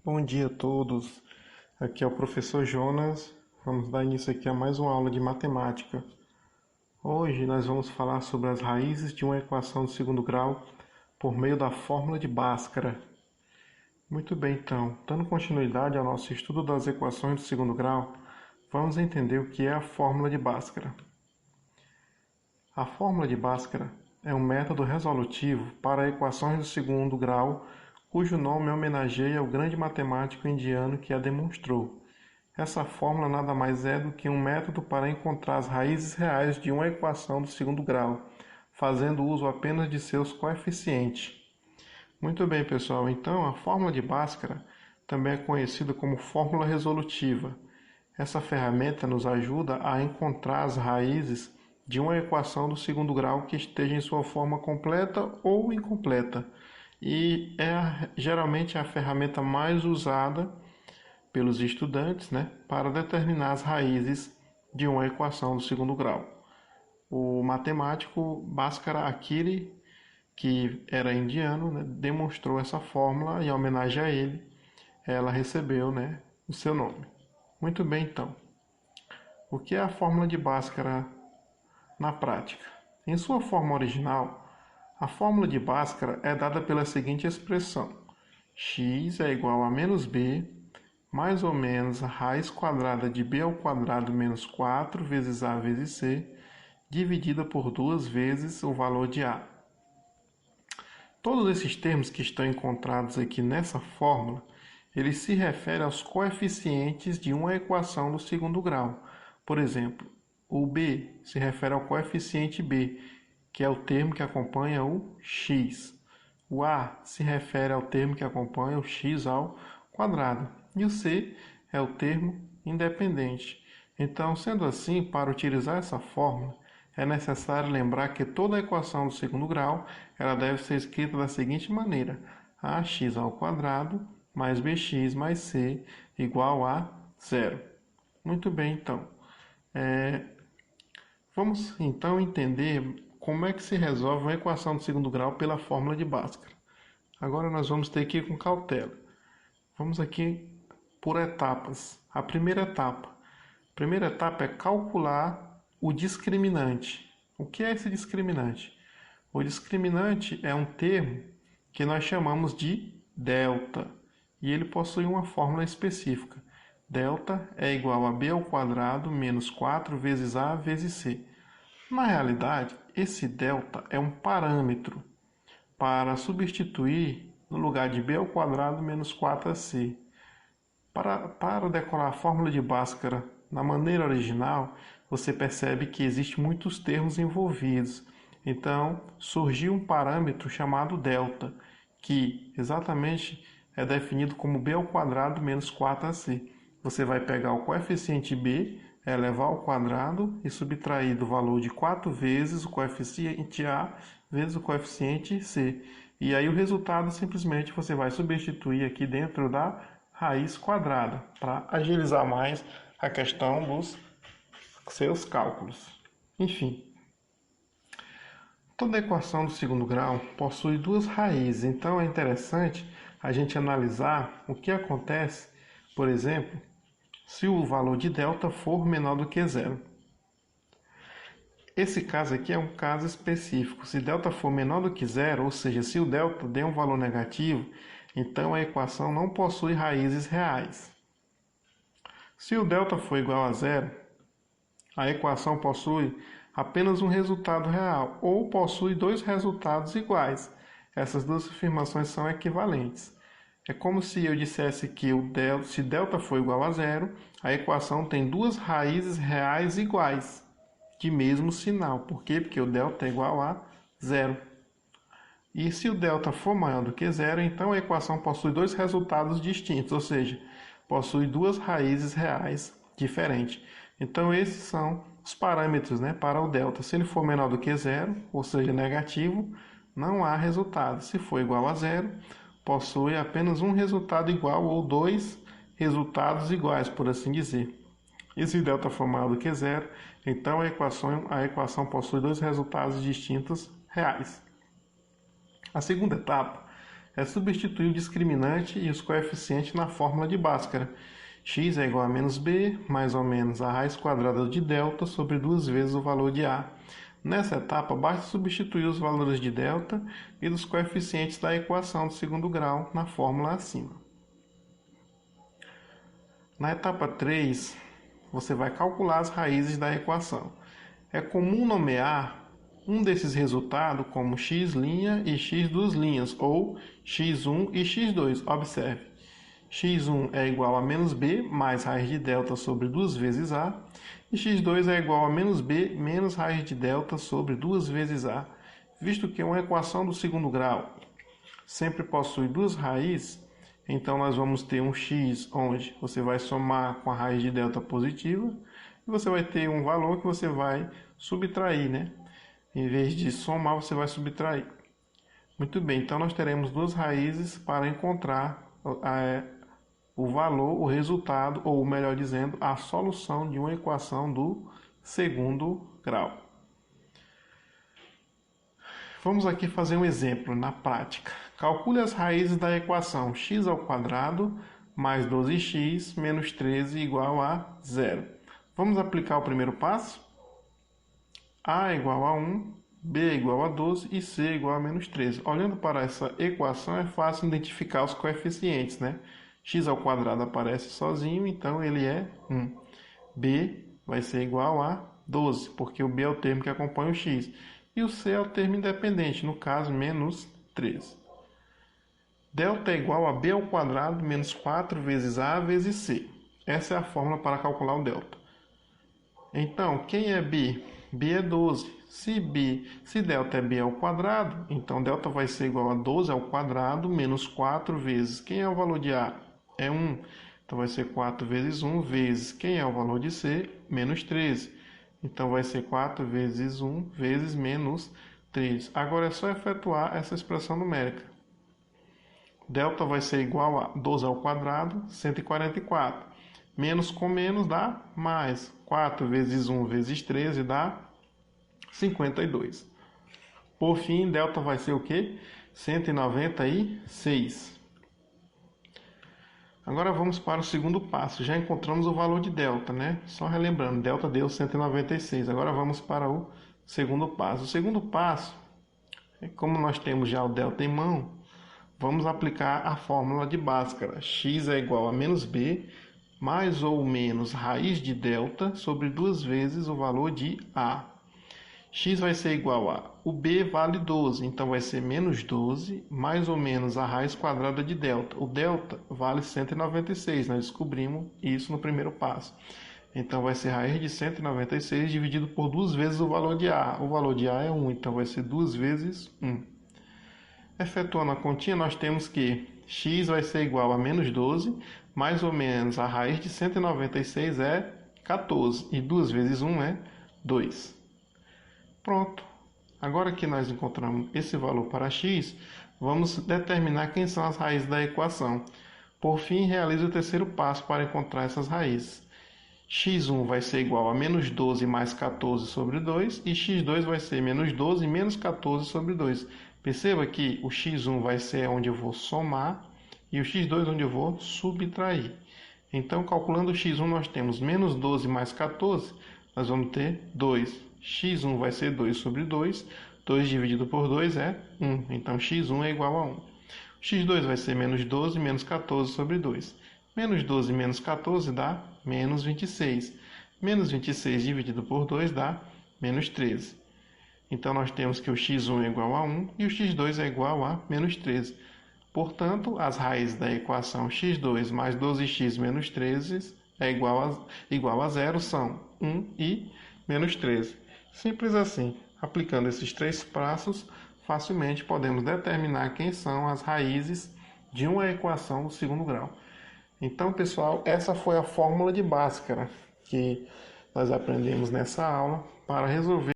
Bom dia a todos. Aqui é o professor Jonas. Vamos dar início aqui a mais uma aula de matemática. Hoje nós vamos falar sobre as raízes de uma equação de segundo grau por meio da fórmula de Bhaskara. Muito bem, então, dando continuidade ao nosso estudo das equações de segundo grau, vamos entender o que é a fórmula de Bhaskara. A fórmula de Bhaskara é um método resolutivo para equações de segundo grau cujo nome homenageia o grande matemático indiano que a demonstrou. Essa fórmula nada mais é do que um método para encontrar as raízes reais de uma equação do segundo grau, fazendo uso apenas de seus coeficientes. Muito bem, pessoal, então a fórmula de Bhaskara também é conhecida como fórmula resolutiva. Essa ferramenta nos ajuda a encontrar as raízes de uma equação do segundo grau que esteja em sua forma completa ou incompleta, e geralmente a ferramenta mais usada pelos estudantes, para determinar as raízes de uma equação do segundo grau. O matemático Bhaskara Akiri, que era indiano, demonstrou essa fórmula e, em homenagem a ele, ela recebeu, o seu nome. Muito bem, então. O que é a fórmula de Bhaskara na prática? Em sua forma original, a fórmula de Bhaskara é dada pela seguinte expressão: x é igual a menos b, mais ou menos a raiz quadrada de b ao quadrado menos 4 vezes a vezes c, dividida por 2 vezes o valor de a. Todos esses termos que estão encontrados aqui nessa fórmula, eles se referem aos coeficientes de uma equação do segundo grau. Por exemplo, o b se refere ao coeficiente b, que é o termo que acompanha o x. O a se refere ao termo que acompanha o x ao quadrado. E o c é o termo independente. Então, sendo assim, para utilizar essa fórmula, é necessário lembrar que toda equação do segundo grau ela deve ser escrita da seguinte maneira: ax ao quadrado mais bx mais c igual a zero. Muito bem, então. Vamos então entender como é que se resolve uma equação de segundo grau pela fórmula de Bhaskara. Agora nós vamos ter que ir com cautela. Vamos aqui por etapas. A primeira etapa é calcular o discriminante. O que é esse discriminante? O discriminante é um termo que nós chamamos de delta, e ele possui uma fórmula específica. Delta é igual a b ao quadrado menos 4 vezes a vezes c. Na realidade, esse delta é um parâmetro para substituir no lugar de b ao quadrado menos 4ac. Para decorar a fórmula de Bhaskara na maneira original, você percebe que existem muitos termos envolvidos. Então, surgiu um parâmetro chamado delta, que exatamente é definido como b ao quadrado menos 4ac. Você vai pegar o coeficiente b, elevar ao quadrado e subtrair do valor de 4 vezes o coeficiente a vezes o coeficiente c. E aí o resultado simplesmente você vai substituir aqui dentro da raiz quadrada, para agilizar mais a questão dos seus cálculos. Enfim, toda equação do segundo grau possui duas raízes, então é interessante a gente analisar o que acontece, por exemplo, se o valor de delta for menor do que zero. Esse caso aqui é um caso específico. Se delta for menor do que zero, ou seja, se o delta der um valor negativo, então a equação não possui raízes reais. Se o delta for igual a zero, a equação possui apenas um resultado real, ou possui dois resultados iguais. Essas duas afirmações são equivalentes. É como se eu dissesse que se delta for igual a zero, a equação tem duas raízes reais iguais, de mesmo sinal. Por quê? Porque o delta é igual a zero. E se o delta for maior do que zero, então a equação possui dois resultados distintos, ou seja, possui duas raízes reais diferentes. Então esses são os parâmetros para o delta. Se ele for menor do que zero, ou seja, negativo, não há resultado. Se for igual a zero, possui apenas um resultado igual ou dois resultados iguais, por assim dizer. E se delta for maior do que zero, então a equação possui dois resultados distintos reais. A segunda etapa é substituir o discriminante e os coeficientes na fórmula de Bhaskara. X é igual a menos b, mais ou menos a raiz quadrada de delta sobre 2 vezes o valor de a. Nessa etapa, basta substituir os valores de delta e dos coeficientes da equação do segundo grau na fórmula acima. Na etapa 3, você vai calcular as raízes da equação. É comum nomear um desses resultados como x' e x duas linhas, ou x1 e x2. Observe, x1 é igual a menos b mais raiz de delta sobre 2 vezes a, e x2 é igual a menos b menos raiz de delta sobre 2 vezes a. Visto que uma equação do segundo grau sempre possui duas raízes, então nós vamos ter um x onde você vai somar com a raiz de delta positiva, e você vai ter um valor que você vai subtrair, né? Em vez de somar, você vai subtrair. Muito bem, então nós teremos duas raízes para encontrar o valor, o resultado, ou melhor dizendo, a solução de uma equação do segundo grau. Vamos aqui fazer um exemplo na prática. Calcule as raízes da equação x² mais 12x menos 13 igual a 0. Vamos aplicar o primeiro passo? A igual a 1, B igual a 12 e C igual a menos 13. Olhando para essa equação, é fácil identificar os coeficientes, né? X² aparece sozinho, então ele é 1. B vai ser igual a 12, porque o B é o termo que acompanha o X. E o C é o termo independente, no caso, menos 13. Delta é igual a B² menos 4 vezes A vezes C. Essa é a fórmula para calcular o delta. Então, quem é B? B é 12. Se delta é B ao quadrado, então delta vai ser igual a 12 ao quadrado menos 4 vezes. Quem é o valor de A? É 1. Então vai ser 4 vezes 1 vezes. Quem é o valor de C? Menos 13. Então vai ser 4 vezes 1 vezes menos 13. Agora é só efetuar essa expressão numérica. Delta vai ser igual a 12 ao quadrado, 144. Menos com menos dá mais. 4 vezes 1 vezes 13 dá 52. Por fim, delta vai ser o quê? 196. Agora vamos para o segundo passo. Já encontramos o valor de delta, né? Só relembrando, delta deu 196. Agora vamos para o segundo passo. O segundo passo, como nós temos já o delta em mão, vamos aplicar a fórmula de Bhaskara. X é igual a menos b mais ou menos raiz de delta sobre 2 vezes o valor de a. X vai ser igual a, o b vale 12, então vai ser menos 12, mais ou menos a raiz quadrada de delta. O delta vale 196, nós descobrimos isso no primeiro passo. Então vai ser raiz de 196 dividido por 2 vezes o valor de a. O valor de a é 1, então vai ser 2 vezes 1. Efetuando a continha, nós temos que x vai ser igual a menos 12, mais ou menos a raiz de 196 é 14, e 2 vezes 1 é 2. Pronto. Agora que nós encontramos esse valor para x, vamos determinar quem são as raízes da equação. Por fim, realize o terceiro passo para encontrar essas raízes. x1 vai ser igual a menos 12 mais 14 sobre 2, e x2 vai ser menos 12 menos 14 sobre 2. Perceba que o x1 vai ser onde eu vou somar, e o x2 onde eu vou subtrair. Então, calculando o x1, nós temos menos 12 mais 14, nós vamos ter 2. x1 vai ser 2 sobre 2, 2 dividido por 2 é 1, então x1 é igual a 1. x2 vai ser menos 12 menos 14 sobre 2. Menos 12 menos 14 dá menos 26. Menos 26 dividido por 2 dá menos 13. Então nós temos que o x1 é igual a 1 e o x2 é igual a menos 13. Portanto, as raízes da equação x2 mais 12x menos 13 é igual a 0 são 1 e menos 13. Simples assim. Aplicando esses três passos, facilmente podemos determinar quem são as raízes de uma equação do segundo grau. Então, pessoal, essa foi a fórmula de Bhaskara que nós aprendemos nessa aula para resolver